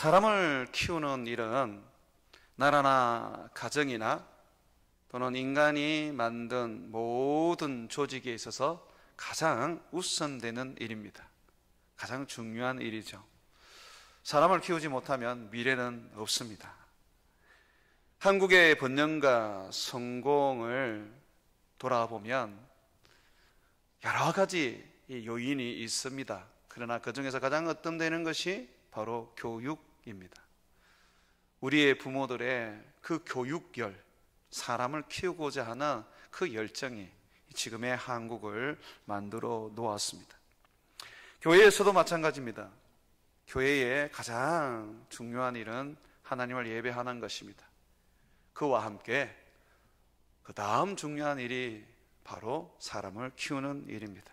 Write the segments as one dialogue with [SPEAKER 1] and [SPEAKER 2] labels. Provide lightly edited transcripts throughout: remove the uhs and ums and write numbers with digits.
[SPEAKER 1] 사람을 키우는 일은 나라나 가정이나 또는 인간이 만든 모든 조직에 있어서 가장 우선되는 일입니다. 가장 중요한 일이죠. 사람을 키우지 못하면 미래는 없습니다. 한국의 번영과 성공을 돌아보면 여러 가지 요인이 있습니다. 그러나 그 중에서 가장 얻음되는 것이 바로 교육입니다. 우리의 부모들의 그 교육열, 사람을 키우고자 하는 그 열정이 지금의 한국을 만들어 놓았습니다. 교회에서도 마찬가지입니다. 교회의 가장 중요한 일은 하나님을 예배하는 것입니다. 그와 함께 그 다음 중요한 일이 바로 사람을 키우는 일입니다.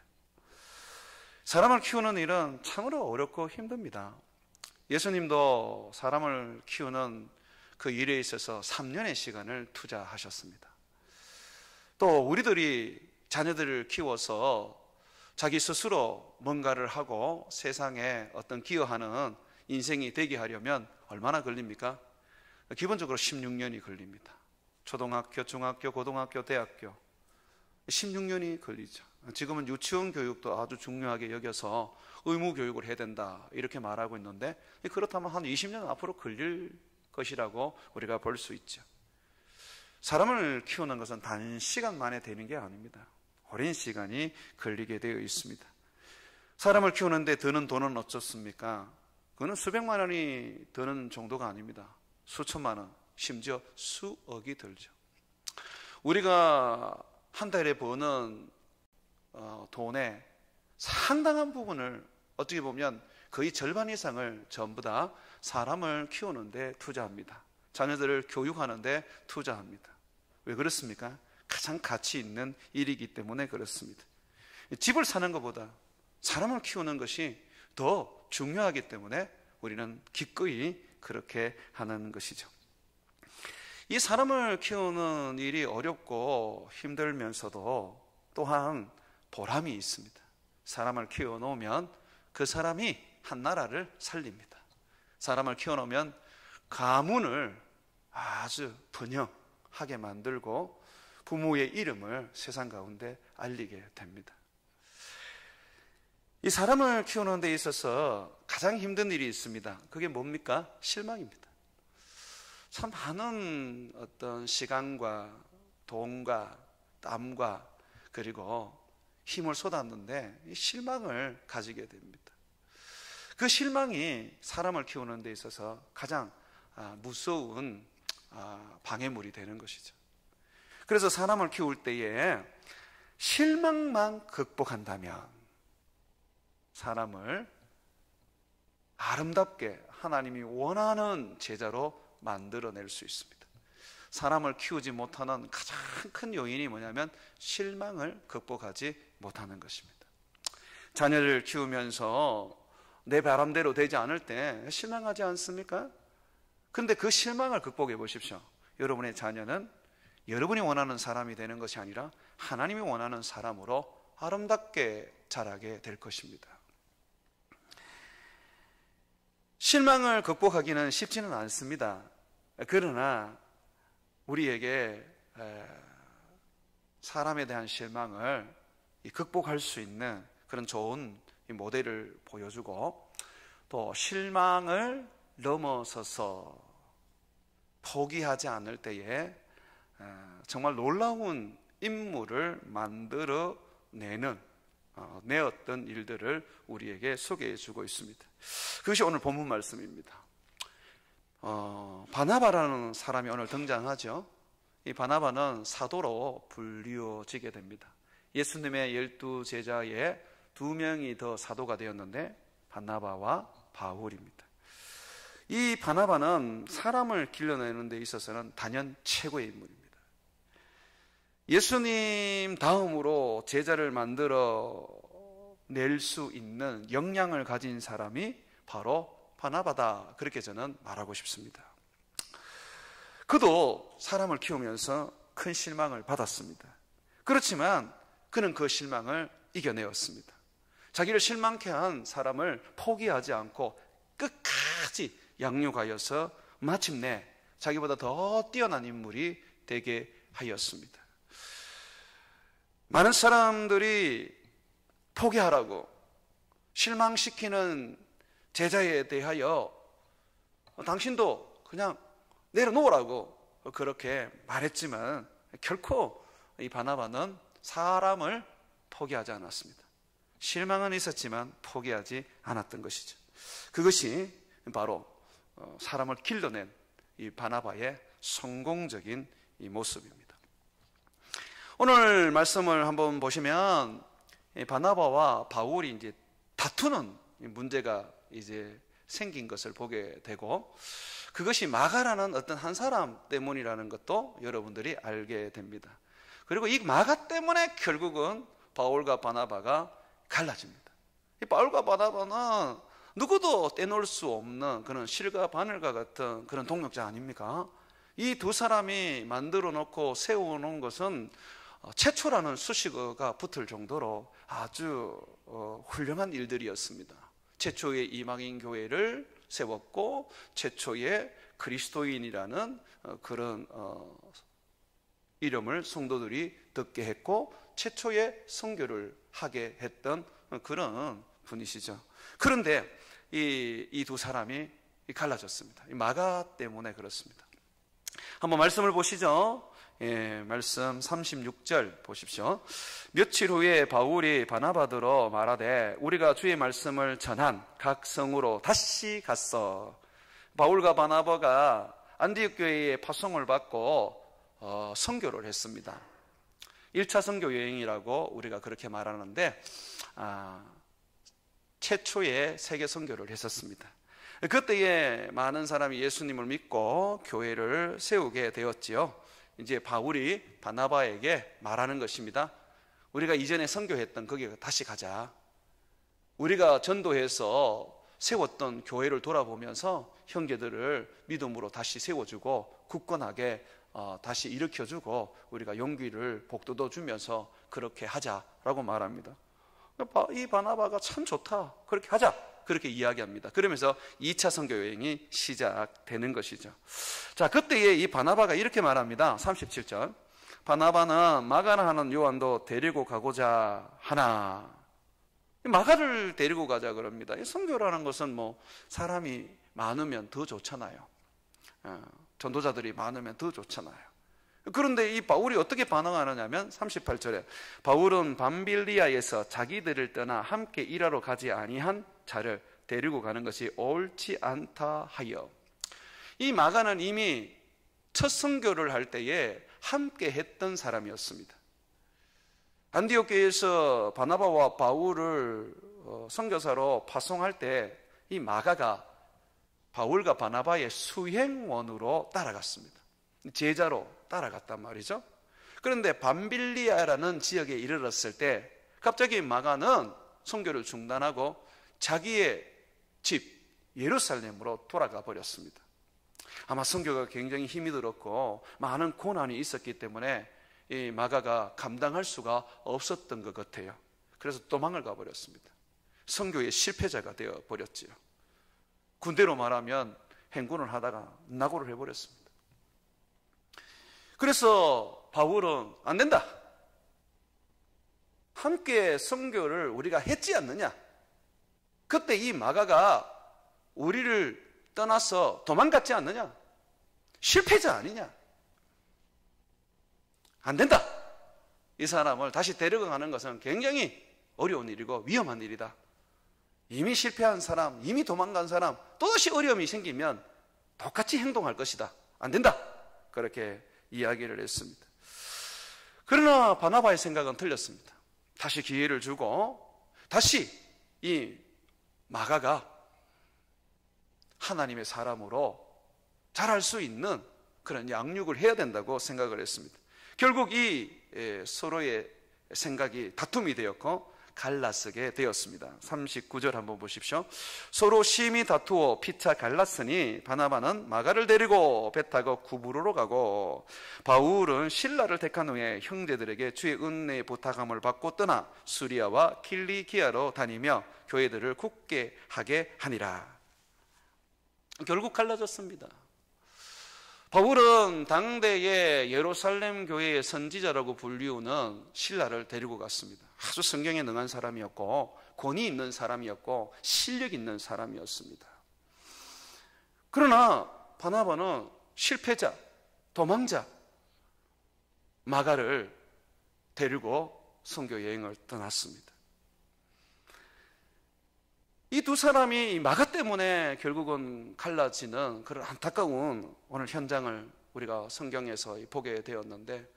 [SPEAKER 1] 사람을 키우는 일은 참으로 어렵고 힘듭니다. 예수님도 사람을 키우는 그 일에 있어서 3년의 시간을 투자하셨습니다. 또 우리들이 자녀들을 키워서 자기 스스로 뭔가를 하고 세상에 어떤 기여하는 인생이 되게 하려면 얼마나 걸립니까? 기본적으로 16년이 걸립니다. 초등학교, 중학교, 고등학교, 대학교 16년이 걸리죠. 지금은 유치원 교육도 아주 중요하게 여겨서 의무 교육을 해야 된다 이렇게 말하고 있는데, 그렇다면 한 20년 앞으로 걸릴 것이라고 우리가 볼 수 있죠. 사람을 키우는 것은 단시간 만에 되는 게 아닙니다. 오랜 시간이 걸리게 되어 있습니다. 사람을 키우는데 드는 돈은 어떻습니까? 그거는 수백만 원이 드는 정도가 아닙니다. 수천만 원, 심지어 수억이 들죠. 우리가 한 달에 버는 돈의 상당한 부분을, 어떻게 보면 거의 절반 이상을 전부 다 사람을 키우는데 투자합니다. 자녀들을 교육하는데 투자합니다. 왜 그렇습니까? 가장 가치 있는 일이기 때문에 그렇습니다. 집을 사는 것보다 사람을 키우는 것이 더 중요하기 때문에 우리는 기꺼이 그렇게 하는 것이죠. 이 사람을 키우는 일이 어렵고 힘들면서도 또한 보람이 있습니다. 사람을 키워놓으면 그 사람이 한 나라를 살립니다. 사람을 키워놓으면 가문을 아주 번영하게 만들고 부모의 이름을 세상 가운데 알리게 됩니다. 이 사람을 키우는 데 있어서 가장 힘든 일이 있습니다. 그게 뭡니까? 실망입니다. 참 많은 어떤 시간과 돈과 땀과 그리고 힘을 쏟았는데 실망을 가지게 됩니다. 그 실망이 사람을 키우는 데 있어서 가장 무서운 방해물이 되는 것이죠. 그래서 사람을 키울 때에 실망만 극복한다면 사람을 아름답게 하나님이 원하는 제자로 만들어낼 수 있습니다. 사람을 키우지 못하는 가장 큰 요인이 뭐냐면 실망을 극복하지 못하는 것입니다. 자녀를 키우면서 내 바람대로 되지 않을 때 실망하지 않습니까? 근데 그 실망을 극복해 보십시오. 여러분의 자녀는 여러분이 원하는 사람이 되는 것이 아니라 하나님이 원하는 사람으로 아름답게 자라게 될 것입니다. 실망을 극복하기는 쉽지는 않습니다. 그러나 우리에게 사람에 대한 실망을 극복할 수 있는 그런 좋은 모델을 보여주고, 또 실망을 넘어서서 포기하지 않을 때에 정말 놀라운 인물을 만들어내는 내 어떤 일들을 우리에게 소개해 주고 있습니다. 그것이 오늘 본문 말씀입니다. 바나바라는 사람이 오늘 등장하죠. 이 바나바는 사도로 불리워지게 됩니다. 예수님의 12제자에 2명이 더 사도가 되었는데 바나바와 바울입니다. 이 바나바는 사람을 길러내는 데 있어서는 단연 최고의 인물입니다. 예수님 다음으로 제자를 만들어 낼 수 있는 역량을 가진 사람이 바로 바나바다, 그렇게 저는 말하고 싶습니다. 그도 사람을 키우면서 큰 실망을 받았습니다. 그렇지만 그는 그 실망을 이겨내었습니다. 자기를 실망케 한 사람을 포기하지 않고 끝까지 양육하여서 마침내 자기보다 더 뛰어난 인물이 되게 하였습니다. 많은 사람들이 포기하라고 실망시키는 제자에 대하여 당신도 그냥 내려놓으라고 그렇게 말했지만 결코 이 바나바는 사람을 포기하지 않았습니다. 실망은 있었지만 포기하지 않았던 것이죠. 그것이 바로 사람을 길러낸 이 바나바의 성공적인 이 모습입니다. 오늘 말씀을 한번 보시면 바나바와 바울이 이제 다투는 문제가 이제 생긴 것을 보게 되고, 그것이 마가라는 어떤 한 사람 때문이라는 것도 여러분들이 알게 됩니다. 그리고 이 마가 때문에 결국은 바울과 바나바가 갈라집니다. 이 바울과 바나바는 누구도 떼놓을 수 없는 그런 실과 바늘과 같은 그런 동력자 아닙니까? 이 두 사람이 만들어 놓고 세워 놓은 것은 최초라는 수식어가 붙을 정도로 아주 훌륭한 일들이었습니다. 최초의 이방인 교회를 세웠고, 최초의 그리스도인이라는 그런 이름을 성도들이 듣게 했고, 최초의 선교를 하게 했던 그런 분이시죠. 그런데 이 두 사람이 갈라졌습니다. 이 마가 때문에 그렇습니다. 한번 말씀을 보시죠. 말씀 36절 보십시오. 며칠 후에 바울이 바나바더러 말하되 우리가 주의 말씀을 전한 각 성으로 다시 갔어. 바울과 바나바가 안디옥 교회의 파송을 받고 선교를 했습니다. 1차 선교 여행이라고 우리가 그렇게 말하는데 최초의 세계 선교를 했었습니다. 그때에 많은 사람이 예수님을 믿고 교회를 세우게 되었지요. 이제 바울이 바나바에게 말하는 것입니다. 우리가 이전에 선교했던 거기에 다시 가자. 우리가 전도해서 세웠던 교회를 돌아보면서 형제들을 믿음으로 다시 세워주고 굳건하게 다시 일으켜주고 우리가 용기를 복돋워 주면서 그렇게 하자라고 말합니다. 이 바나바가 참 좋다, 그렇게 하자, 그렇게 이야기합니다. 그러면서 2차 선교 여행이 시작되는 것이죠. 자, 그때에 이 바나바가 이렇게 말합니다. 37절. 바나바는 마가라 하는 요한도 데리고 가고자 하나. 마가를 데리고 가자 그럽니다. 선교라는 것은 뭐 사람이 많으면 더 좋잖아요. 전도자들이 많으면 더 좋잖아요. 그런데 이 바울이 어떻게 반응하느냐면 38절에 바울은 밤빌리아에서 자기들을 떠나 함께 일하러 가지 아니한 자를 데리고 가는 것이 옳지 않다 하여. 이 마가는 이미 첫 선교를 할 때에 함께 했던 사람이었습니다. 안디옥 교회에서 바나바와 바울을 선교사로 파송할 때 이 마가가 바울과 바나바의 수행원으로 따라갔습니다. 제자로 따라갔단 말이죠. 그런데 밤빌리아라는 지역에 이르렀을 때 갑자기 마가는 선교를 중단하고 자기의 집 예루살렘으로 돌아가 버렸습니다. 아마 선교가 굉장히 힘이 들었고 많은 고난이 있었기 때문에 이 마가가 감당할 수가 없었던 것 같아요. 그래서 도망을 가버렸습니다. 선교의 실패자가 되어 버렸지요. 군대로 말하면 행군을 하다가 낙오를 해버렸습니다. 그래서 바울은 안 된다. 함께 선교를 우리가 했지 않느냐. 그때 이 마가가 우리를 떠나서 도망갔지 않느냐. 실패자 아니냐. 안 된다. 이 사람을 다시 데려가는 것은 굉장히 어려운 일이고 위험한 일이다. 이미 실패한 사람, 이미 도망간 사람, 또다시 어려움이 생기면 똑같이 행동할 것이다. 안 된다. 그렇게 이야기를 했습니다. 그러나 바나바의 생각은 틀렸습니다. 다시 기회를 주고 다시 이 마가가 하나님의 사람으로 잘할 수 있는 그런 양육을 해야 된다고 생각을 했습니다. 결국 이 서로의 생각이 다툼이 되었고 갈라서게 되었습니다. 39절 한번 보십시오. 서로 심히 다투어 피차 갈랐으니 바나바는 마가를 데리고 배 타고 구브로로 가고 바울은 실라를 택한 후에 형제들에게 주의 은혜의 부탁함을 받고 떠나 수리아와 킬리기아로 다니며 교회들을 굳게 하게 하니라. 결국 갈라졌습니다. 바울은 당대의 예루살렘 교회의 선지자라고 불리우는 실라를 데리고 갔습니다. 아주 성경에 능한 사람이었고 권위 있는 사람이었고 실력 있는 사람이었습니다. 그러나 바나바는 실패자, 도망자 마가를 데리고 선교 여행을 떠났습니다. 이 두 사람이 마가 때문에 결국은 갈라지는 그런 안타까운 오늘 현장을 우리가 성경에서 보게 되었는데,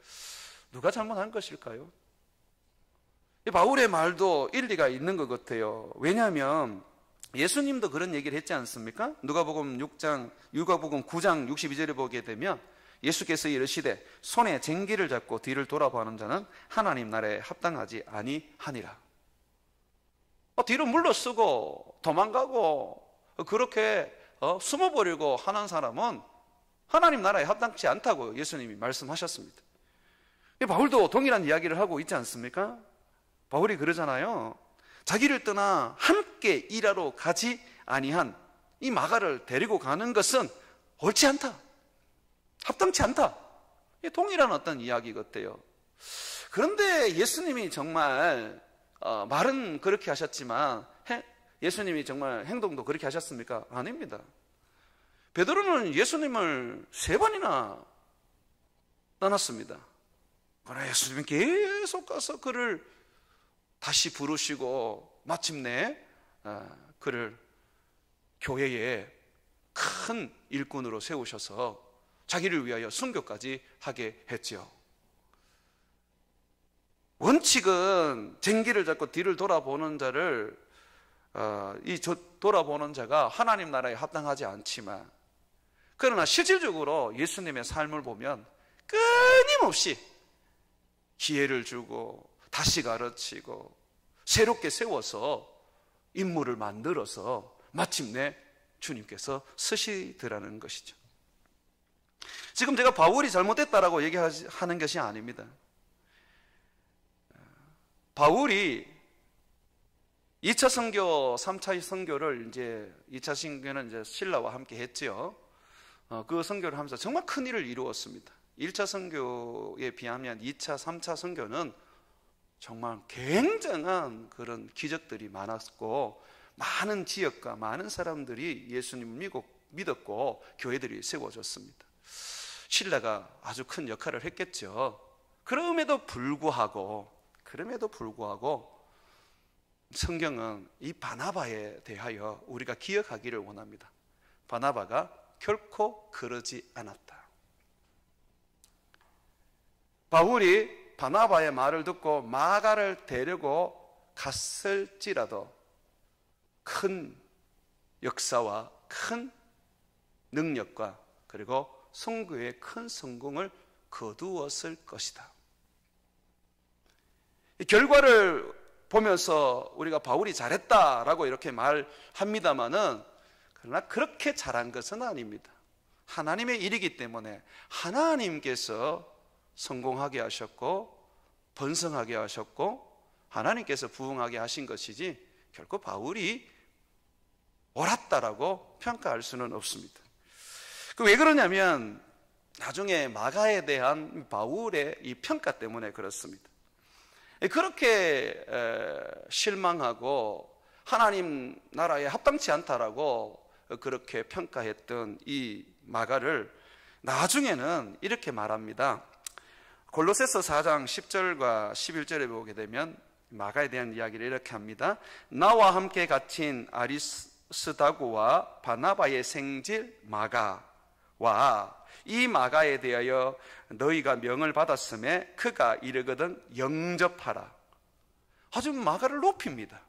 [SPEAKER 1] 누가 잘못한 것일까요? 바울의 말도 일리가 있는 것 같아요. 왜냐하면 예수님도 그런 얘기를 했지 않습니까? 누가복음 9장 62절에 보게 되면 예수께서 이르시되 손에 쟁기를 잡고 뒤를 돌아보는 자는 하나님 나라에 합당하지 아니하니라. 뒤로 물러서고 도망가고 그렇게 숨어버리고 하는 사람은 하나님 나라에 합당치 않다고 예수님이 말씀하셨습니다. 바울도 동일한 이야기를 하고 있지 않습니까? 바울이 그러잖아요. 자기를 떠나 함께 일하러 가지 아니한 이 마가를 데리고 가는 것은 옳지 않다, 합당치 않다. 동일한 어떤 이야기 같아요. 그런데 예수님이 정말 말은 그렇게 하셨지만 예수님이 정말 행동도 그렇게 하셨습니까? 아닙니다. 베드로는 예수님을 3번이나 떠났습니다. 그러나 예수님은 계속 가서 그를 다시 부르시고 마침내 그를 교회의 큰 일꾼으로 세우셔서 자기를 위하여 순교까지 하게 했죠. 원칙은 쟁기를 잡고 뒤를 돌아보는 자를 돌아보는 자가 하나님 나라에 합당하지 않지만, 그러나 실질적으로 예수님의 삶을 보면 끊임없이 기회를 주고 다시 가르치고 새롭게 세워서 인물을 만들어서 마침내 주님께서 쓰시더라는 것이죠. 지금 제가 바울이 잘못됐다라고 얘기하는 것이 아닙니다. 바울이 2차 선교, 3차 선교를 이제 2차 선교는 이제 신라와 함께 했지요. 그 선교를 하면서 정말 큰 일을 이루었습니다. 1차 선교에 비하면 2차, 3차 선교는 정말 굉장한 그런 기적들이 많았고, 많은 지역과 많은 사람들이 예수님을 믿었고 교회들이 세워졌습니다. 신라가 아주 큰 역할을 했겠죠. 그럼에도 불구하고 성경은 이 바나바에 대하여 우리가 기억하기를 원합니다. 바나바가 결코 그러지 않았다. 바울이 바나바의 말을 듣고 마가를 데리고 갔을지라도 큰 역사와 큰 능력과 그리고 선교의 큰 성공을 거두었을 것이다. 이 결과를 보면서 우리가 바울이 잘했다라고 이렇게 말합니다마는, 그러나 그렇게 잘한 것은 아닙니다. 하나님의 일이기 때문에 하나님께서 성공하게 하셨고 번성하게 하셨고 하나님께서 부흥하게 하신 것이지 결코 바울이 옳았다라고 평가할 수는 없습니다. 왜 그러냐면 나중에 마가에 대한 바울의 이 평가 때문에 그렇습니다. 그렇게 실망하고 하나님 나라에 합당치 않다라고 그렇게 평가했던 이 마가를 나중에는 이렇게 말합니다. 골로새서 4장 10절과 11절에 보게 되면 마가에 대한 이야기를 이렇게 합니다. 나와 함께 갇힌 아리스다고와 바나바의 생질 마가와 이 마가에 대하여 너희가 명을 받았음에 그가 이르거든 영접하라. 아주 마가를 높입니다.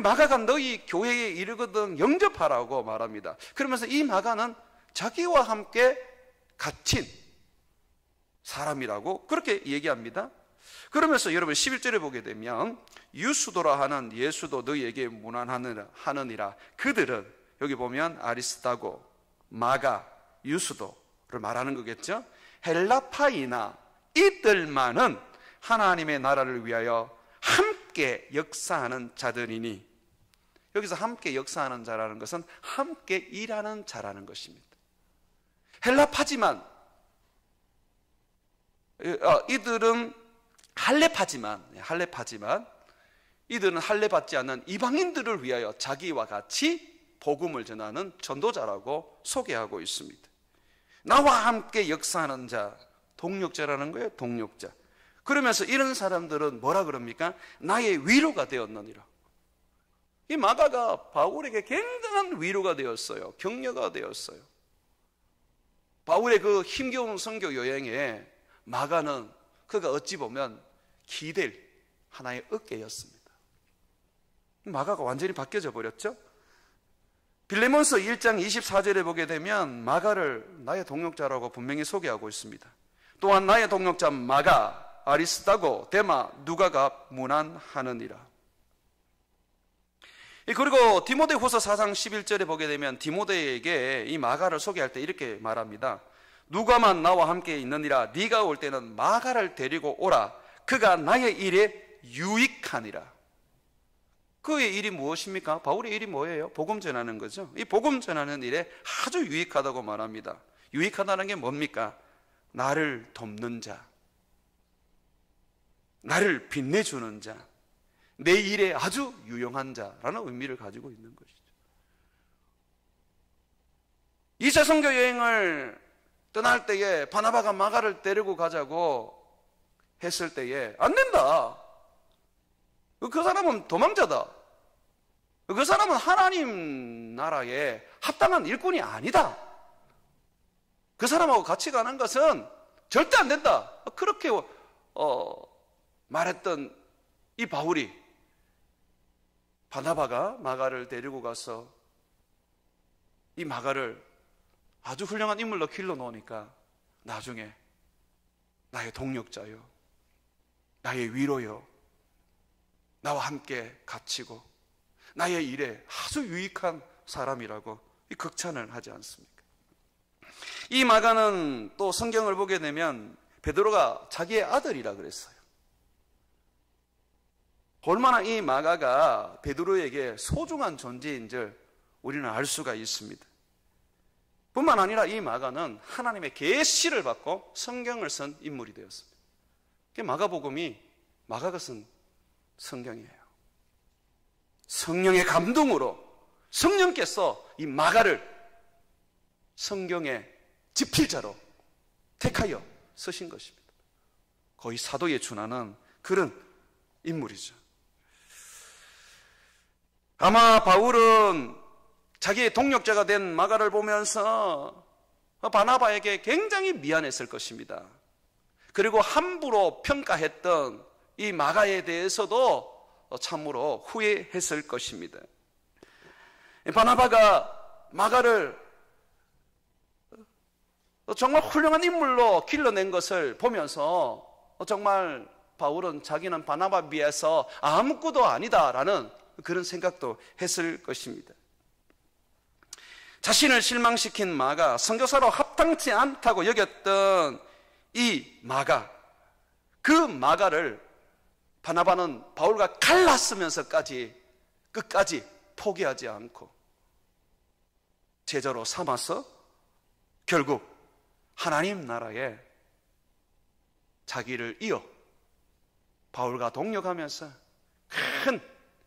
[SPEAKER 1] 마가가 너희 교회에 이르거든 영접하라고 말합니다. 그러면서 이 마가는 자기와 함께 갇힌 사람이라고 그렇게 얘기합니다. 그러면서 여러분 11절에 보게 되면 유수도라 하는 예수도 너희에게 문안하느니라. 그들은 여기 보면 아리스다고, 마가, 유수도를 말하는 거겠죠. 헬라파이나 이들만은 하나님의 나라를 위하여 함께 역사하는 자들이니, 여기서 함께 역사하는 자라는 것은 함께 일하는 자라는 것입니다. 헬라파지만, 이들은 할례파지만 이들은 할례받지 않는 이방인들을 위하여 자기와 같이 복음을 전하는 전도자라고 소개하고 있습니다. 나와 함께 역사하는 자, 동력자라는 거예요. 동력자. 그러면서 이런 사람들은 뭐라 그럽니까? 나의 위로가 되었느니라. 이 마가가 바울에게 굉장한 위로가 되었어요. 격려가 되었어요. 바울의 그 힘겨운 선교 여행에 마가는 그가 어찌 보면 기댈 하나의 어깨였습니다. 마가가 완전히 바뀌어져 버렸죠. 빌레몬서 1장 24절에 보게 되면 마가를 나의 동역자라고 분명히 소개하고 있습니다. 또한 나의 동역자 마가, 아리스다고, 데마, 누가가 문안하느니라. 그리고 디모데후서 4장 11절에 보게 되면 디모데에게 이 마가를 소개할 때 이렇게 말합니다. 누가만 나와 함께 있느니라. 네가 올 때는 마가를 데리고 오라. 그가 나의 일에 유익하니라. 그의 일이 무엇입니까? 바울의 일이 뭐예요? 복음 전하는 거죠. 이 복음 전하는 일에 아주 유익하다고 말합니다. 유익하다는 게 뭡니까? 나를 돕는 자, 나를 빛내주는 자, 내 일에 아주 유용한 자라는 의미를 가지고 있는 것이죠. 2차 선교 여행을 떠날 때에 바나바가 마가를 데리고 가자고 했을 때에 안 된다. 그 사람은 도망자다. 그 사람은 하나님 나라에 합당한 일꾼이 아니다. 그 사람하고 같이 가는 것은 절대 안 된다. 그렇게 말했던 이 바울이 바나바가 마가를 데리고 가서 이 마가를 아주 훌륭한 인물로 길러 놓으니까 나중에 나의 동력자요, 나의 위로요, 나와 함께 갇히고 나의 일에 아주 유익한 사람이라고 극찬을 하지 않습니까? 이 마가는 또 성경을 보게 되면 베드로가 자기의 아들이라 그랬어요. 얼마나 이 마가가 베드로에게 소중한 존재인 줄 우리는 알 수가 있습니다. 뿐만 아니라 이 마가는 하나님의 계시를 받고 성경을 쓴 인물이 되었습니다. 마가복음이 마가가 쓴 성경이에요. 성령의 감동으로 성령께서 이 마가를 성경의 집필자로 택하여 쓰신 것입니다. 거의 사도에 준하는 그런 인물이죠. 아마 바울은 자기의 동력자가 된 마가를 보면서 바나바에게 굉장히 미안했을 것입니다. 그리고 함부로 평가했던 이 마가에 대해서도 참으로 후회했을 것입니다. 바나바가 마가를 정말 훌륭한 인물로 길러낸 것을 보면서 정말 바울은 자기는 바나바에 비해서 아무것도 아니다라는 그런 생각도 했을 것입니다. 자신을 실망시킨 마가, 선교사로 합당치 않다고 여겼던 이 마가, 그 마가를 바나바는 바울과 갈랐으면서까지 끝까지 포기하지 않고 제자로 삼아서 결국 하나님 나라에 자기를 이어 바울과 동역하면서 큰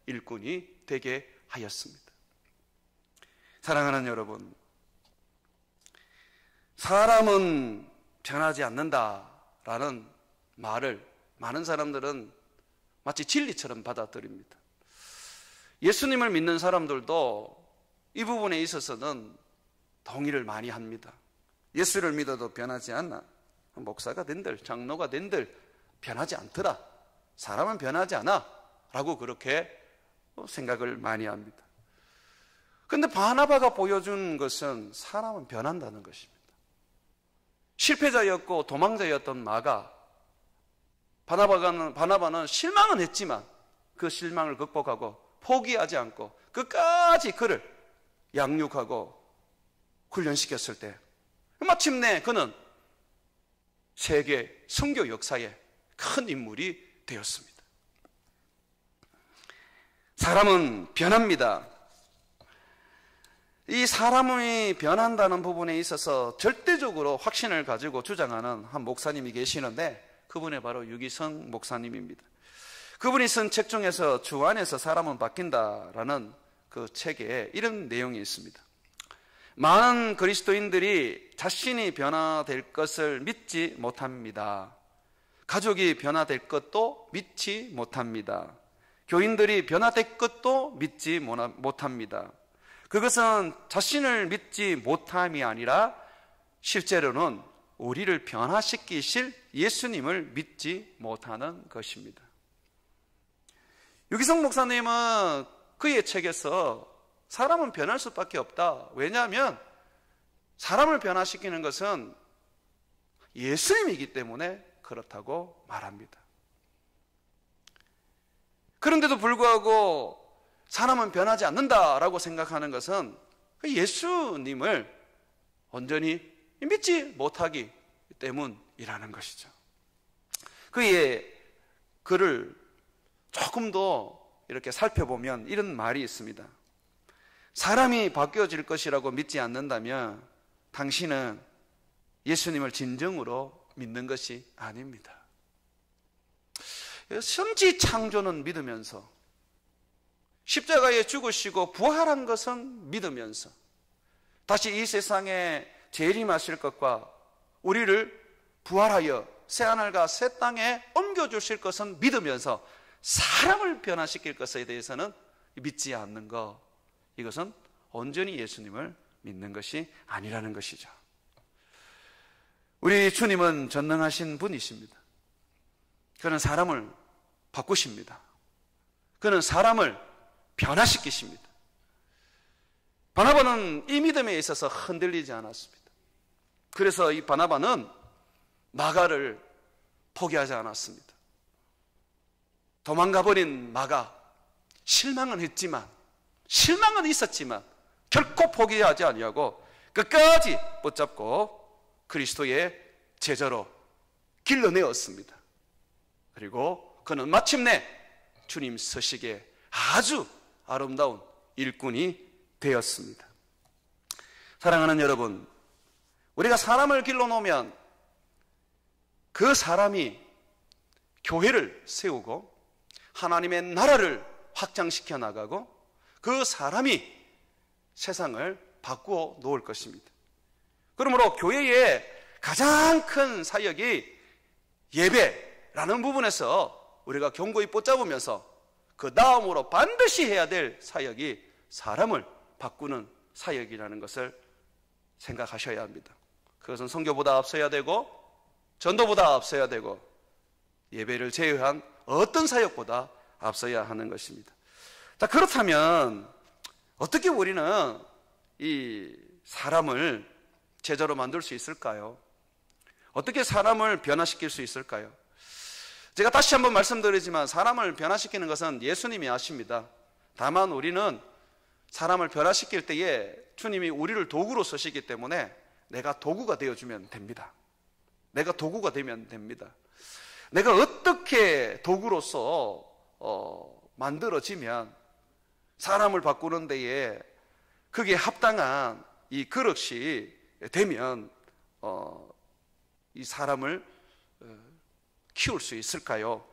[SPEAKER 1] 일꾼이 되게 하였습니다. 사랑하는 여러분, 사람은 변하지 않는다라는 말을 많은 사람들은 마치 진리처럼 받아들입니다. 예수님을 믿는 사람들도 이 부분에 있어서는 동의를 많이 합니다. 예수를 믿어도 변하지 않나? 목사가 된들, 장로가 된들 변하지 않더라. 사람은 변하지 않아. 라고 그렇게 생각을 많이 합니다. 그런데 바나바가 보여준 것은 사람은 변한다는 것입니다. 실패자였고 도망자였던 마가, 바나바는 실망은 했지만 그 실망을 극복하고 포기하지 않고 끝까지 그를 양육하고 훈련시켰을 때 마침내 그는 세계 선교 역사에 큰 인물이 되었습니다. 사람은 변합니다. 이 사람이 변한다는 부분에 있어서 절대적으로 확신을 가지고 주장하는 한 목사님이 계시는데 그분이 바로 유기성 목사님입니다. 그분이 쓴 책 중에서 주 안에서 사람은 바뀐다라는 그 책에 이런 내용이 있습니다. 많은 그리스도인들이 자신이 변화될 것을 믿지 못합니다. 가족이 변화될 것도 믿지 못합니다. 교인들이 변화될 것도 믿지 못합니다. 그것은 자신을 믿지 못함이 아니라 실제로는 우리를 변화시키실 예수님을 믿지 못하는 것입니다. 유기성 목사님은 그의 책에서 사람은 변할 수밖에 없다. 왜냐하면 사람을 변화시키는 것은 예수님이기 때문에 그렇다고 말합니다. 그런데도 불구하고 사람은 변하지 않는다라고 생각하는 것은 예수님을 온전히 믿지 못하기 때문이라는 것이죠. 그의 글을 조금 더 이렇게 살펴보면 이런 말이 있습니다. 사람이 바뀌어질 것이라고 믿지 않는다면 당신은 예수님을 진정으로 믿는 것이 아닙니다. 선지 창조는 믿으면서 십자가에 죽으시고 부활한 것은 믿으면서 다시 이 세상에 재림하실 것과 우리를 부활하여 새하늘과 새 땅에 옮겨주실 것은 믿으면서 사람을 변화시킬 것에 대해서는 믿지 않는 것, 이것은 온전히 예수님을 믿는 것이 아니라는 것이죠. 우리 주님은 전능하신 분이십니다. 그는 사람을 바꾸십니다. 그는 사람을 변화시키십니다. 바나바는 이 믿음에 있어서 흔들리지 않았습니다. 그래서 이 바나바는 마가를 포기하지 않았습니다. 도망가버린 마가 실망은 했지만, 실망은 있었지만 결코 포기하지 아니하고 끝까지 붙잡고 그리스도의 제자로 길러내었습니다. 그리고 그는 마침내 주님 서식에 아주 아름다운 일꾼이 되었습니다. 사랑하는 여러분, 우리가 사람을 길러놓으면 그 사람이 교회를 세우고 하나님의 나라를 확장시켜 나가고 그 사람이 세상을 바꾸어 놓을 것입니다. 그러므로 교회의 가장 큰 사역이 예배라는 부분에서 우리가 견고히 붙잡으면서 그 다음으로 반드시 해야 될 사역이 사람을 바꾸는 사역이라는 것을 생각하셔야 합니다. 그것은 선교보다 앞서야 되고 전도보다 앞서야 되고 예배를 제외한 어떤 사역보다 앞서야 하는 것입니다. 자, 그렇다면 어떻게 우리는 이 사람을 제자로 만들 수 있을까요? 어떻게 사람을 변화시킬 수 있을까요? 제가 다시 한번 말씀드리지만 사람을 변화시키는 것은 예수님이 아십니다. 다만 우리는 사람을 변화시킬 때에 주님이 우리를 도구로 쓰시기 때문에 내가 도구가 되어주면 됩니다. 내가 도구가 되면 됩니다. 내가 어떻게 도구로서 만들어지면 사람을 바꾸는 데에 그게 합당한 이 그릇이 되면 이 사람을 키울 수 있을까요?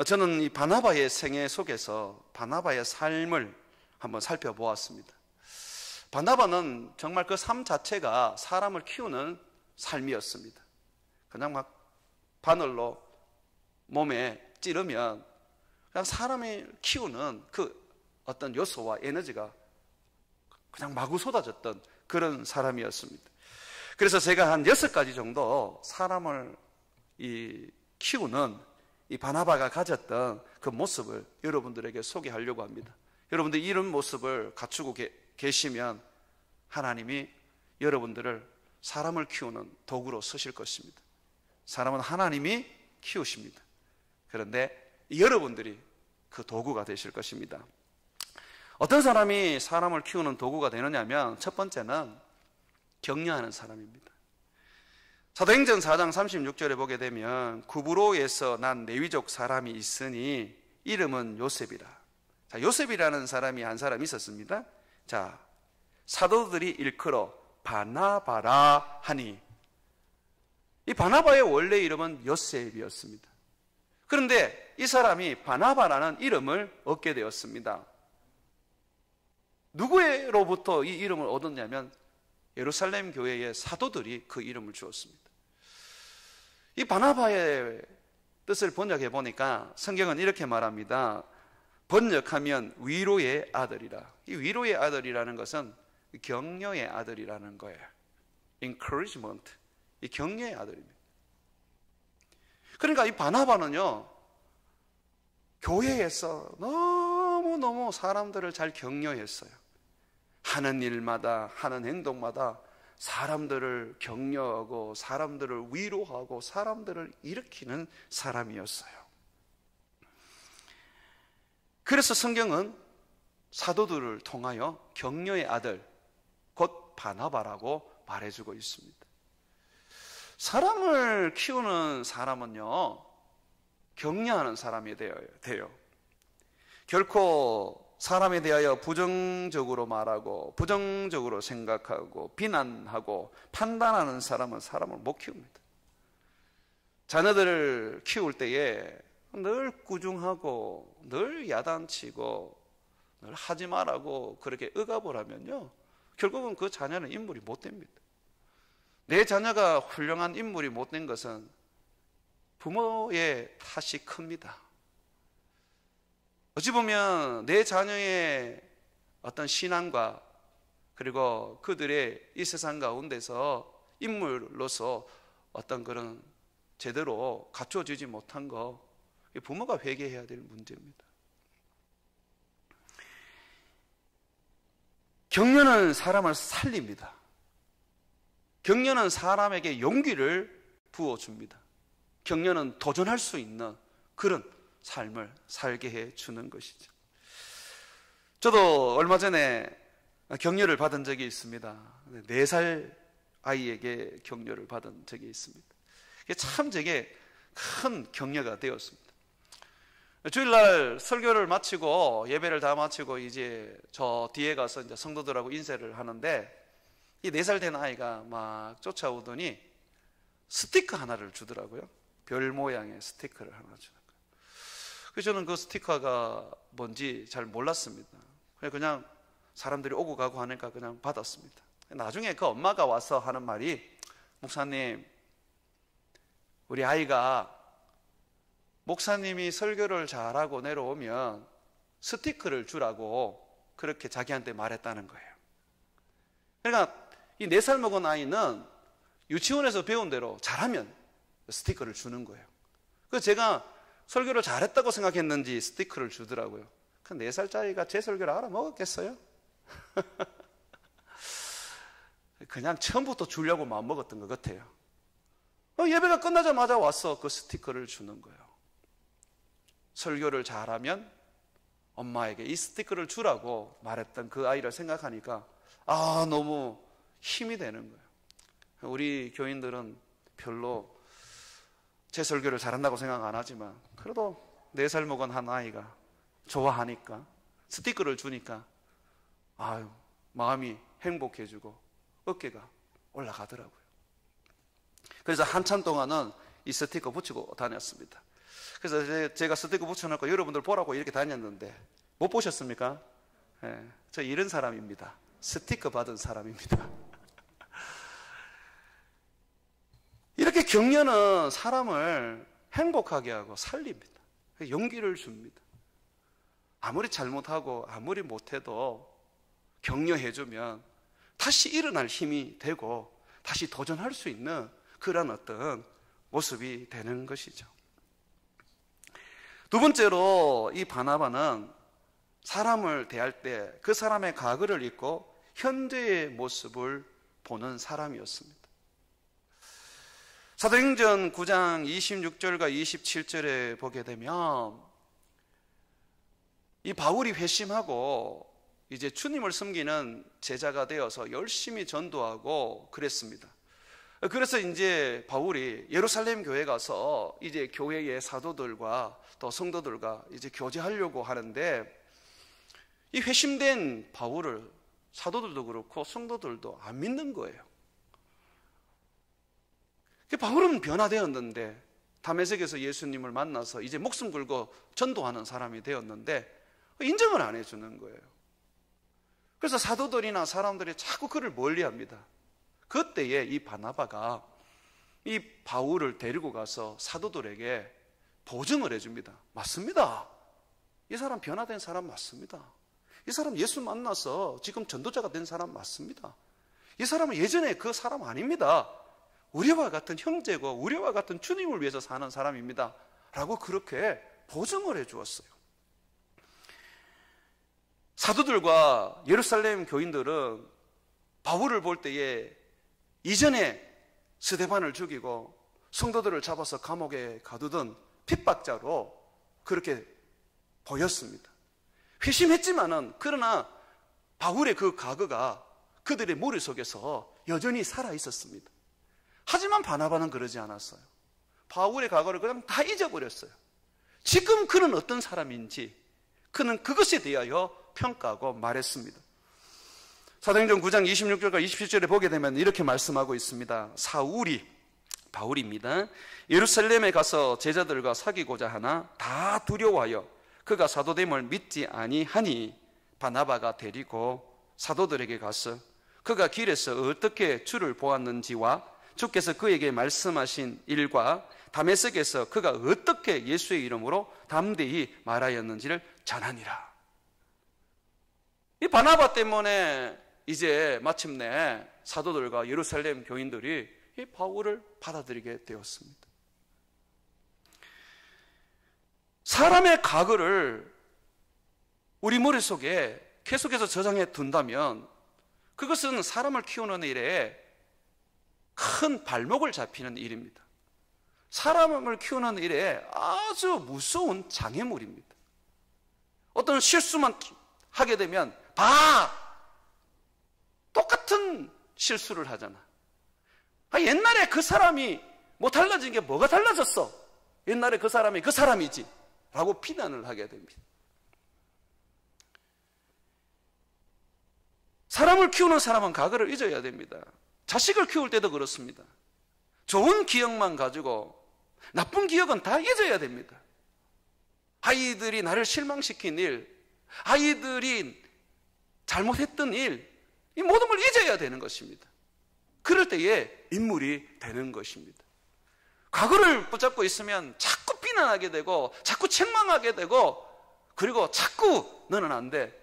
[SPEAKER 1] 저는 이 바나바의 생애 속에서 바나바의 삶을 한번 살펴보았습니다. 바나바는 정말 그 삶 자체가 사람을 키우는 삶이었습니다. 그냥 막 바늘로 몸에 찌르면 그냥 사람을 키우는 그 어떤 요소와 에너지가 그냥 마구 쏟아졌던 그런 사람이었습니다. 그래서 제가 한 6가지 정도 사람을 키우는 이 바나바가 가졌던 그 모습을 여러분들에게 소개하려고 합니다. 여러분들이 이런 모습을 갖추고 계시면 하나님이 여러분들을 사람을 키우는 도구로 쓰실 것입니다. 사람은 하나님이 키우십니다. 그런데 여러분들이 그 도구가 되실 것입니다. 어떤 사람이 사람을 키우는 도구가 되느냐면 첫 번째는 격려하는 사람입니다. 사도행전 4장 36절에 보게 되면 구브로에서 난 레위족 사람이 있으니 이름은 요셉이라. 자, 요셉이라는 사람이 한 사람 있었습니다. 자, 사도들이 일컬어 바나바라 하니, 이 바나바의 원래 이름은 요셉이었습니다. 그런데 이 사람이 바나바라는 이름을 얻게 되었습니다. 누구로부터 이 이름을 얻었냐면 예루살렘 교회의 사도들이 그 이름을 주었습니다. 이 바나바의 뜻을 번역해 보니까 성경은 이렇게 말합니다. 번역하면 위로의 아들이라. 이 위로의 아들이라는 것은 격려의 아들이라는 거예요. encouragement. 이 격려의 아들입니다. 그러니까 이 바나바는요, 교회에서 너무너무 사람들을 잘 격려했어요. 하는 일마다, 하는 행동마다 사람들을 격려하고 사람들을 위로하고 사람들을 일으키는 사람이었어요. 그래서 성경은 사도들을 통하여 격려의 아들, 곧 바나바라고 말해주고 있습니다. 사람을 키우는 사람은요, 격려하는 사람이 돼요. 결코 사람에 대하여 부정적으로 말하고 부정적으로 생각하고 비난하고 판단하는 사람은 사람을 못 키웁니다. 자녀들을 키울 때에 늘 꾸중하고 늘 야단치고 늘 하지 말라고 그렇게 억압을 하면요, 결국은 그 자녀는 인물이 못 됩니다. 내 자녀가 훌륭한 인물이 못 된 것은 부모의 탓이 큽니다. 어찌 보면 내 자녀의 어떤 신앙과 그리고 그들의 이 세상 가운데서 인물로서 어떤 그런 제대로 갖춰지지 못한 거, 부모가 회개해야 될 문제입니다. 격려는 사람을 살립니다. 격려는 사람에게 용기를 부어줍니다. 격려는 도전할 수 있는 그런 삶을 살게 해주는 것이죠. 저도 얼마 전에 격려를 받은 적이 있습니다. 4살 아이에게 격려를 받은 적이 있습니다. 이게 참 제게 큰 격려가 되었습니다. 주일날 설교를 마치고 예배를 다 마치고 이제 저 뒤에 가서 이제 성도들하고 인사를 하는데, 이 4살 된 아이가 막 쫓아오더니 스티커 하나를 주더라고요. 별 모양의 스티커를 하나 주는 거예요. 그래서 저는 그 스티커가 뭔지 잘 몰랐습니다. 그냥 사람들이 오고 가고 하니까 그냥 받았습니다. 나중에 그 엄마가 와서 하는 말이, 목사님, 우리 아이가 목사님이 설교를 잘하고 내려오면 스티커를 주라고 그렇게 자기한테 말했다는 거예요. 그러니까 이 4살 먹은 아이는 유치원에서 배운 대로 잘하면 스티커를 주는 거예요. 그래서 제가 설교를 잘했다고 생각했는지 스티커를 주더라고요. 그 4살짜리가 제 설교를 알아먹었겠어요? 그냥 처음부터 주려고 마음먹었던 것 같아요. 예배가 끝나자마자 와서 그 스티커를 주는 거예요. 설교를 잘하면 엄마에게 이 스티커를 주라고 말했던 그 아이를 생각하니까 너무 힘이 되는 거예요. 우리 교인들은 별로 제 설교를 잘한다고 생각 안 하지만 그래도 4살 먹은 한 아이가 좋아하니까 스티커를 주니까 마음이 행복해지고 어깨가 올라가더라고요. 그래서 한참 동안은 이 스티커 붙이고 다녔습니다. 그래서 제가 스티커 붙여놓고 여러분들 보라고 이렇게 다녔는데 못 보셨습니까? 저 이런 사람입니다. 스티커 받은 사람입니다. 이렇게 격려는 사람을 행복하게 하고 살립니다. 용기를 줍니다. 아무리 잘못하고 아무리 못해도 격려해주면 다시 일어날 힘이 되고 다시 도전할 수 있는 그런 어떤 모습이 되는 것이죠. 두 번째로 이 바나바는 사람을 대할 때 그 사람의 과거를 잊고 현재의 모습을 보는 사람이었습니다. 사도행전 9장 26절과 27절에 보게 되면 이 바울이 회심하고 이제 주님을 섬기는 제자가 되어서 열심히 전도하고 그랬습니다. 그래서 이제 바울이 예루살렘 교회 가서 이제 교회의 사도들과 또 성도들과 이제 교제하려고 하는데 이 회심된 바울을 사도들도 그렇고 성도들도 안 믿는 거예요. 바울은 변화되었는데 다메섹에서 예수님을 만나서 이제 목숨 걸고 전도하는 사람이 되었는데 인정을 안 해주는 거예요. 그래서 사도들이나 사람들이 자꾸 그를 멀리합니다. 그때에 이 바나바가 이 바울을 데리고 가서 사도들에게 보증을 해줍니다. 맞습니다. 이 사람 변화된 사람 맞습니다. 이 사람 예수 만나서 지금 전도자가 된 사람 맞습니다. 이 사람은 예전에 그 사람 아닙니다. 우리와 같은 형제고 우리와 같은 주님을 위해서 사는 사람입니다. 라고 그렇게 보증을 해 주었어요. 사도들과 예루살렘 교인들은 바울을 볼 때에 이전에 스데반을 죽이고 성도들을 잡아서 감옥에 가두던 핍박자로 그렇게 보였습니다. 회심했지만은 그러나 바울의 그 과거가 그들의 머릿속에서 여전히 살아 있었습니다. 하지만 바나바는 그러지 않았어요. 바울의 과거를 그냥 다 잊어버렸어요. 지금 그는 어떤 사람인지 그는 그것에 대하여 평가하고 말했습니다. 사도행전 9장 26절과 27절에 보게 되면 이렇게 말씀하고 있습니다. 사울이, 바울입니다, 예루살렘에 가서 제자들과 사귀고자 하나 다 두려워하여 그가 사도됨을 믿지 아니하니 바나바가 데리고 사도들에게 가서 그가 길에서 어떻게 주를 보았는지와 주께서 그에게 말씀하신 일과 다메섹에서 그가 어떻게 예수의 이름으로 담대히 말하였는지를 전하니라. 이 바나바 때문에 이제 마침내 사도들과 예루살렘 교인들이 이 바울을 받아들이게 되었습니다. 사람의 과거를 우리 머릿속에 계속해서 저장해 둔다면 그것은 사람을 키우는 일에 큰 발목을 잡히는 일입니다. 사람을 키우는 일에 아주 무서운 장애물입니다. 어떤 실수만 하게 되면 똑같은 실수를 하잖아. 옛날에 그 사람이 뭐 달라진 게 뭐가 달라졌어? 옛날에 그 사람이 그 사람이지 라고 비난을 하게 됩니다. 사람을 키우는 사람은 과거를 잊어야 됩니다. 자식을 키울 때도 그렇습니다. 좋은 기억만 가지고 나쁜 기억은 다 잊어야 됩니다. 아이들이 나를 실망시킨 일, 아이들이 잘못했던 일, 이 모든 걸 잊어야 되는 것입니다. 그럴 때에 인물이 되는 것입니다. 과거를 붙잡고 있으면 자꾸 비난하게 되고 자꾸 책망하게 되고 그리고 자꾸 너는 안 돼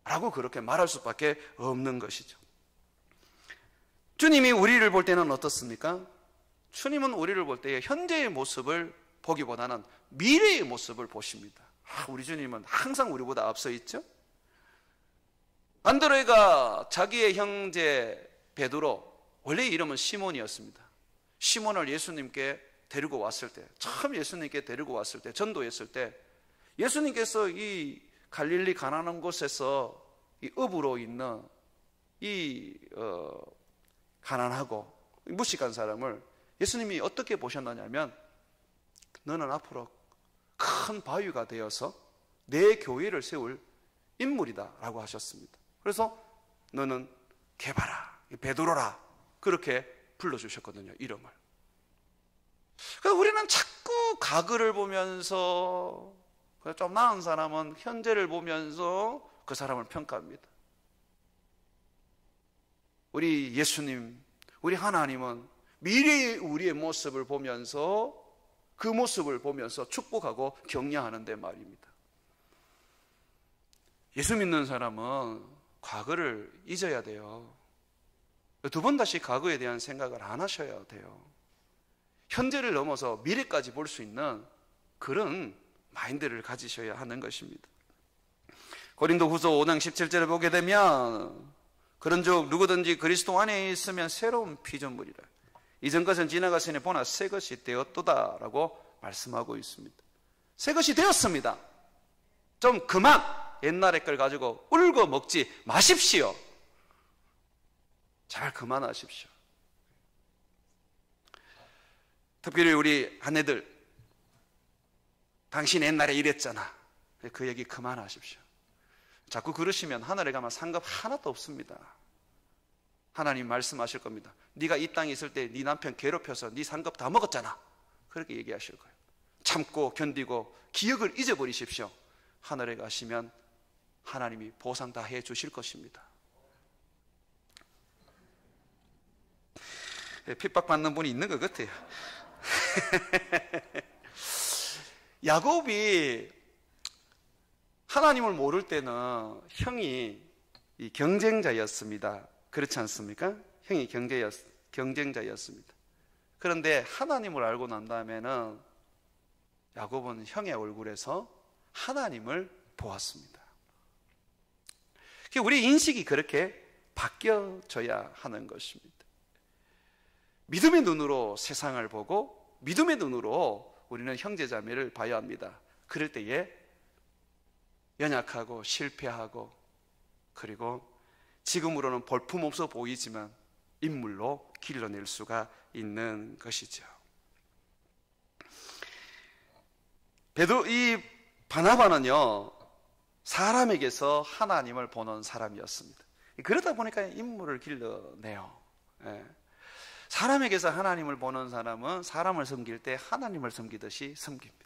[SPEAKER 1] 라고 그렇게 말할 수밖에 없는 것이죠. 주님이 우리를 볼 때는 어떻습니까? 주님은 우리를 볼 때 현재의 모습을 보기보다는 미래의 모습을 보십니다. 우리 주님은 항상 우리보다 앞서 있죠? 안드레가 자기의 형제 베드로, 원래 이름은 시몬이었습니다. 시몬을 예수님께 데리고 왔을 때, 처음 예수님께 데리고 왔을 때, 전도했을 때 예수님께서 이 갈릴리 가나안 곳에서 이 업으로 있는 이 가난하고 무식한 사람을 예수님이 어떻게 보셨느냐면 너는 앞으로 큰 바위가 되어서 내 교회를 세울 인물이다 라고 하셨습니다. 그래서 너는 게바라, 베드로라 그렇게 불러주셨거든요, 이름을. 그래서 우리는 자꾸 과거를 보면서 좀 나은 사람은 현재를 보면서 그 사람을 평가합니다. 우리 예수님, 우리 하나님은 미래의 우리의 모습을 보면서 그 모습을 보면서 축복하고 격려하는데 말입니다. 예수 믿는 사람은 과거를 잊어야 돼요. 두 번 다시 과거에 대한 생각을 안 하셔야 돼요. 현재를 넘어서 미래까지 볼 수 있는 그런 마인드를 가지셔야 하는 것입니다. 고린도후서 5장 17절을 보게 되면 그런즉 누구든지 그리스도 안에 있으면 새로운 피조물이라. 이전 것은 지나갔으니 보나 새 것이 되었도다 라고 말씀하고 있습니다. 새 것이 되었습니다. 좀 그만 옛날의 걸 가지고 울고 먹지 마십시오. 잘 그만하십시오. 특별히 우리 아내들, 당신 옛날에 이랬잖아. 그 얘기 그만하십시오. 자꾸 그러시면 하늘에 가면 상급 하나도 없습니다. 하나님 말씀하실 겁니다. 네가 이 땅에 있을 때 네 남편 괴롭혀서 네 상급 다 먹었잖아. 그렇게 얘기하실 거예요. 참고 견디고 기억을 잊어버리십시오. 하늘에 가시면 하나님이 보상 다 해주실 것입니다. 핍박받는 분이 있는 것 같아요. 야곱이 하나님을 모를 때는 형이 이 경쟁자였습니다. 그렇지 않습니까? 형이 경쟁자였습니다. 그런데 하나님을 알고 난 다음에는 야곱은 형의 얼굴에서 하나님을 보았습니다. 우리 인식이 그렇게 바뀌어져야 하는 것입니다. 믿음의 눈으로 세상을 보고 믿음의 눈으로 우리는 형제자매를 봐야 합니다. 그럴 때에 연약하고 실패하고 그리고 지금으로는 볼품없어 보이지만 인물로 길러낼 수가 있는 것이죠. 이 바나바는요, 사람에게서 하나님을 보는 사람이었습니다. 그러다 보니까 인물을 길러내요. 사람에게서 하나님을 보는 사람은 사람을 섬길 때 하나님을 섬기듯이 섬깁니다.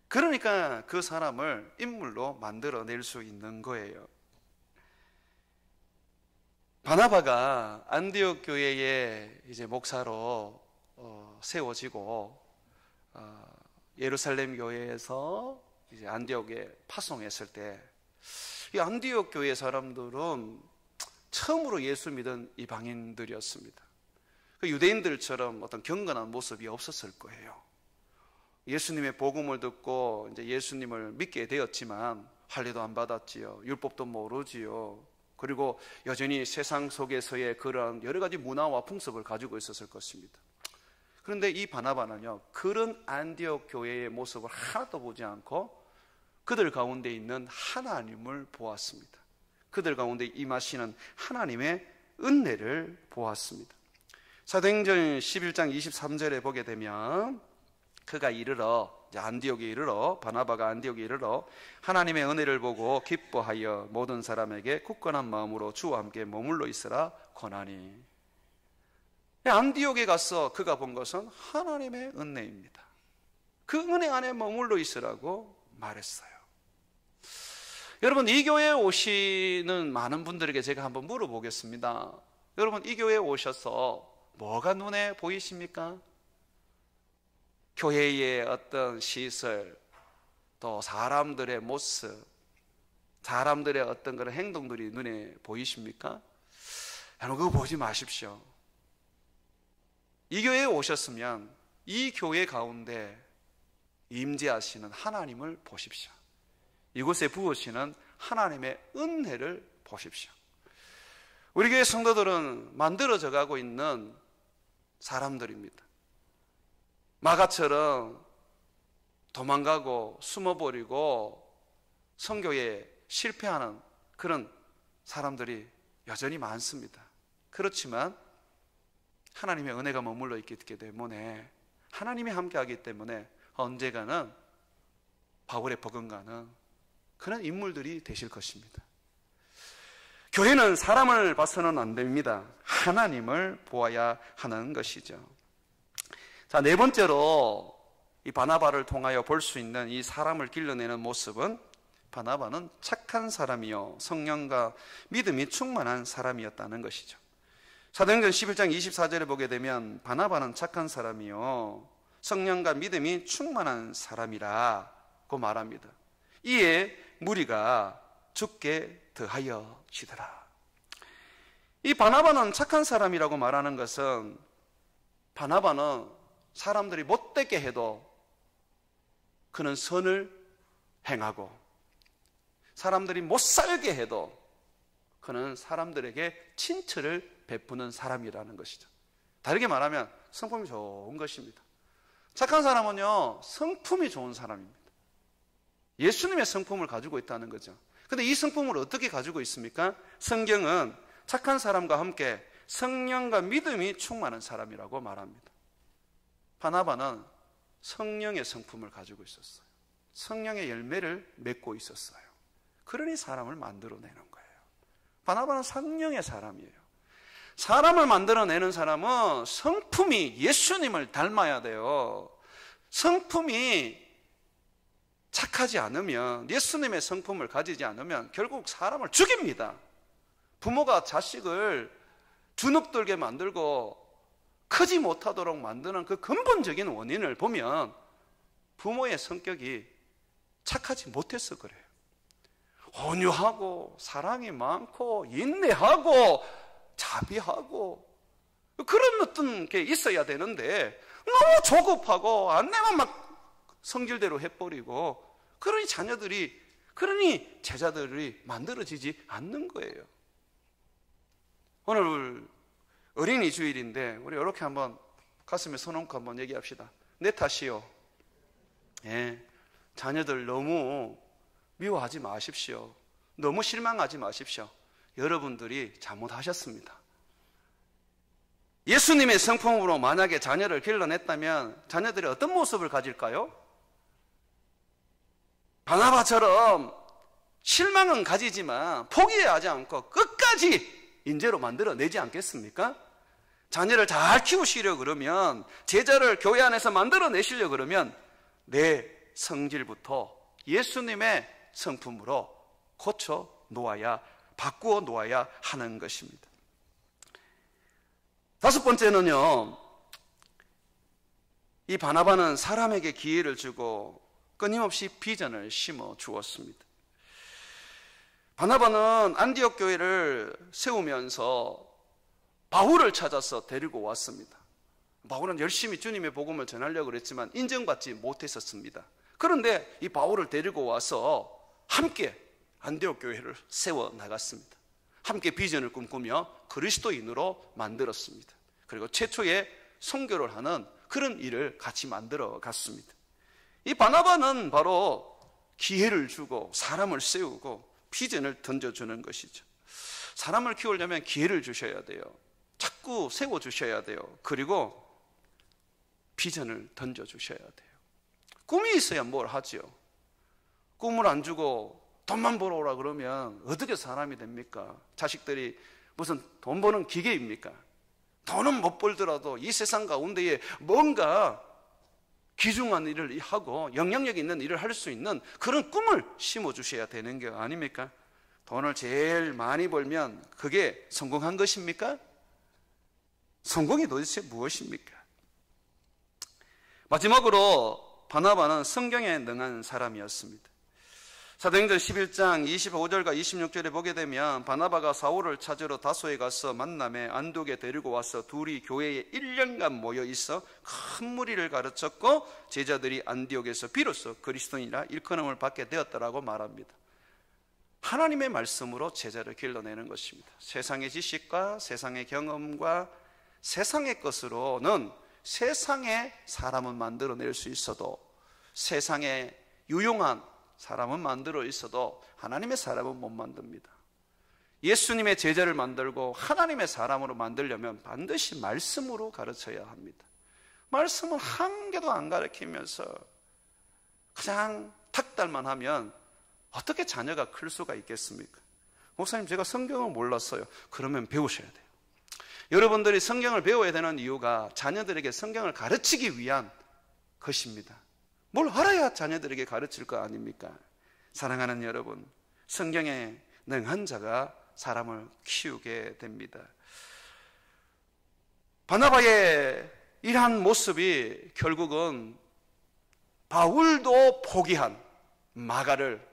[SPEAKER 1] 그러니까 그 사람을 인물로 만들어낼 수 있는 거예요. 바나바가 안디옥 교회의 이제 목사로 세워지고 예루살렘 교회에서 이제 안디옥에 파송했을 때 이 안디옥 교회 사람들은 처음으로 예수 믿은 이방인들이었습니다. 그 유대인들처럼 어떤 경건한 모습이 없었을 거예요. 예수님의 복음을 듣고 이제 예수님을 믿게 되었지만 할례도 안 받았지요. 율법도 모르지요. 그리고 여전히 세상 속에서의 그런 여러 가지 문화와 풍습을 가지고 있었을 것입니다. 그런데 이 바나바는요, 그런 안디옥 교회의 모습을 하나도 보지 않고 그들 가운데 있는 하나님을 보았습니다. 그들 가운데 임하시는 하나님의 은혜를 보았습니다. 사도행전 11장 23절에 보게 되면 그가 안디옥에 이르러 바나바가 안디옥에 이르러 하나님의 은혜를 보고 기뻐하여 모든 사람에게 굳건한 마음으로 주와 함께 머물러 있으라 권하니. 안디옥에 가서 그가 본 것은 하나님의 은혜입니다. 그 은혜 안에 머물러 있으라고 말했어요. 여러분, 이 교회에 오시는 많은 분들에게 제가 한번 물어보겠습니다. 여러분, 이 교회에 오셔서 뭐가 눈에 보이십니까? 교회의 어떤 시설, 또 사람들의 모습, 사람들의 어떤 그런 행동들이 눈에 보이십니까? 여러분, 그거 보지 마십시오. 이 교회에 오셨으면 이 교회 가운데 임재하시는 하나님을 보십시오. 이곳에 부으시는 하나님의 은혜를 보십시오. 우리 교회 성도들은 만들어져 가고 있는 사람들입니다. 마가처럼 도망가고 숨어버리고 선교에 실패하는 그런 사람들이 여전히 많습니다. 그렇지만 하나님의 은혜가 머물러 있기 때문에, 하나님이 함께하기 때문에 언젠가는 바울의 버금가는 그런 인물들이 되실 것입니다. 교회는 사람을 봐서는 안 됩니다. 하나님을 보아야 하는 것이죠. 자, 네 번째로 이 바나바를 통하여 볼 수 있는 이 사람을 길러내는 모습은, 바나바는 착한 사람이요 성령과 믿음이 충만한 사람이었다는 것이죠. 사도행전 11장 24절에 보게 되면 바나바는 착한 사람이요 성령과 믿음이 충만한 사람이라고 말합니다. 이에 무리가 죽게 더하여지더라. 이 바나바는 착한 사람이라고 말하는 것은, 바나바는 사람들이 못되게 해도 그는 선을 행하고, 사람들이 못 살게 해도 그는 사람들에게 친처를 베푸는 사람이라는 것이죠. 다르게 말하면 성품이 좋은 것입니다. 착한 사람은요, 성품이 좋은 사람입니다. 예수님의 성품을 가지고 있다는 거죠. 그런데 이 성품을 어떻게 가지고 있습니까? 성경은 착한 사람과 함께 성령과 믿음이 충만한 사람이라고 말합니다. 바나바는 성령의 성품을 가지고 있었어요. 성령의 열매를 맺고 있었어요. 그러니 사람을 만들어내는 거예요. 바나바는 성령의 사람이에요. 사람을 만들어내는 사람은 성품이 예수님을 닮아야 돼요. 성품이 착하지 않으면, 예수님의 성품을 가지지 않으면 결국 사람을 죽입니다. 부모가 자식을 주눅들게 만들고 크지 못하도록 만드는 그 근본적인 원인을 보면 부모의 성격이 착하지 못해서 그래요. 온유하고 사랑이 많고 인내하고 자비하고 그런 어떤 게 있어야 되는데 너무 조급하고 안내만 막 성질대로 해버리고 그러니 제자들이 만들어지지 않는 거예요. 오늘 어린이 주일인데 우리 이렇게 한번 가슴에 손 얹고 한번 얘기합시다. 내 탓이요. 예, 자녀들 너무 미워하지 마십시오. 너무 실망하지 마십시오. 여러분들이 잘못하셨습니다. 예수님의 성품으로 만약에 자녀를 길러냈다면 자녀들이 어떤 모습을 가질까요? 바나바처럼 실망은 가지지만 포기하지 않고 끝까지 인재로 만들어내지 않겠습니까? 자녀를 잘 키우시려고 그러면, 제자를 교회 안에서 만들어내시려고 그러면 내 성질부터 예수님의 성품으로 고쳐 놓아야, 바꾸어 놓아야 하는 것입니다. 다섯 번째는요, 이 바나바는 사람에게 기회를 주고 끊임없이 비전을 심어 주었습니다. 바나바는 안디옥 교회를 세우면서 바울을 찾아서 데리고 왔습니다. 바울은 열심히 주님의 복음을 전하려고 그랬지만 인정받지 못했었습니다. 그런데 이 바울을 데리고 와서 함께 안디옥 교회를 세워 나갔습니다. 함께 비전을 꿈꾸며 그리스도인으로 만들었습니다. 그리고 최초의 선교를 하는 그런 일을 같이 만들어 갔습니다. 이 바나바는 바로 기회를 주고 사람을 세우고 비전을 던져주는 것이죠. 사람을 키우려면 기회를 주셔야 돼요. 자꾸 세워주셔야 돼요. 그리고 비전을 던져주셔야 돼요. 꿈이 있어야 뭘 하죠. 꿈을 안 주고 돈만 벌어오라 그러면 어떻게 사람이 됩니까? 자식들이 무슨 돈 버는 기계입니까? 돈은 못 벌더라도 이 세상 가운데에 뭔가 귀중한 일을 하고 영향력 있는 일을 할 수 있는 그런 꿈을 심어주셔야 되는 게 아닙니까? 돈을 제일 많이 벌면 그게 성공한 것입니까? 성공이 도대체 무엇입니까? 마지막으로 바나바는 성경에 능한 사람이었습니다. 사도행전 11장 25절과 26절에 보게 되면 바나바가 사울을 찾으러 다소에 가서 만남에 안독에 데리고 와서 둘이 교회에 1년간 모여 있어 큰 무리를 가르쳤고 제자들이 안디옥에서 비로소 그리스도인이라 일컬음을 받게 되었다라고 말합니다. 하나님의 말씀으로 제자를 길러내는 것입니다. 세상의 지식과 세상의 경험과 세상의 것으로는 세상의 사람은 만들어낼 수 있어도, 세상에 유용한 사람은 만들어 있어도 하나님의 사람은 못 만듭니다. 예수님의 제자를 만들고 하나님의 사람으로 만들려면 반드시 말씀으로 가르쳐야 합니다. 말씀은 한 개도 안 가르치면서 그냥 탁달만 하면 어떻게 자녀가 클 수가 있겠습니까? 목사님, 제가 성경을 몰랐어요. 그러면 배우셔야 돼요. 여러분들이 성경을 배워야 되는 이유가 자녀들에게 성경을 가르치기 위한 것입니다. 뭘 알아야 자녀들에게 가르칠 거 아닙니까? 사랑하는 여러분, 성경에 능한 자가 사람을 키우게 됩니다. 바나바의 이러한 모습이 결국은 바울도 포기한 마가를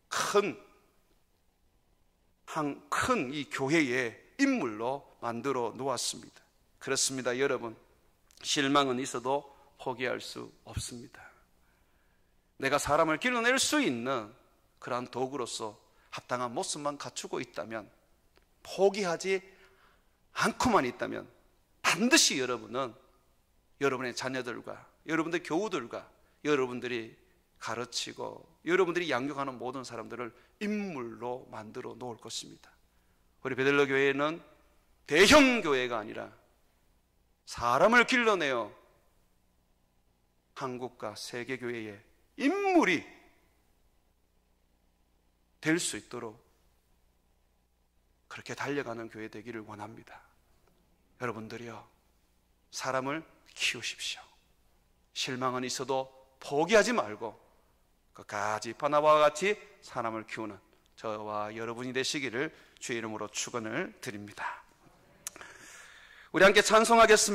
[SPEAKER 1] 큰 이 교회의 인물로 만들어 놓았습니다. 그렇습니다, 여러분. 실망은 있어도 포기할 수 없습니다. 내가 사람을 길러낼 수 있는 그러한 도구로서 합당한 모습만 갖추고 있다면, 포기하지 않고만 있다면 반드시 여러분은 여러분의 자녀들과 여러분들 교우들과 여러분들이 가르치고 여러분들이 양육하는 모든 사람들을 인물로 만들어 놓을 것입니다. 우리 베들로 교회는 대형 교회가 아니라 사람을 길러내어 한국과 세계 교회의 인물이 될 수 있도록 그렇게 달려가는 교회 되기를 원합니다. 여러분들이요, 사람을 키우십시오. 실망은 있어도 포기하지 말고 끝까지 바나바와 같이 사람을 키우는 저와 여러분이 되시기를 주의 이름으로 축원을 드립니다. 우리 함께 찬송하겠습니다.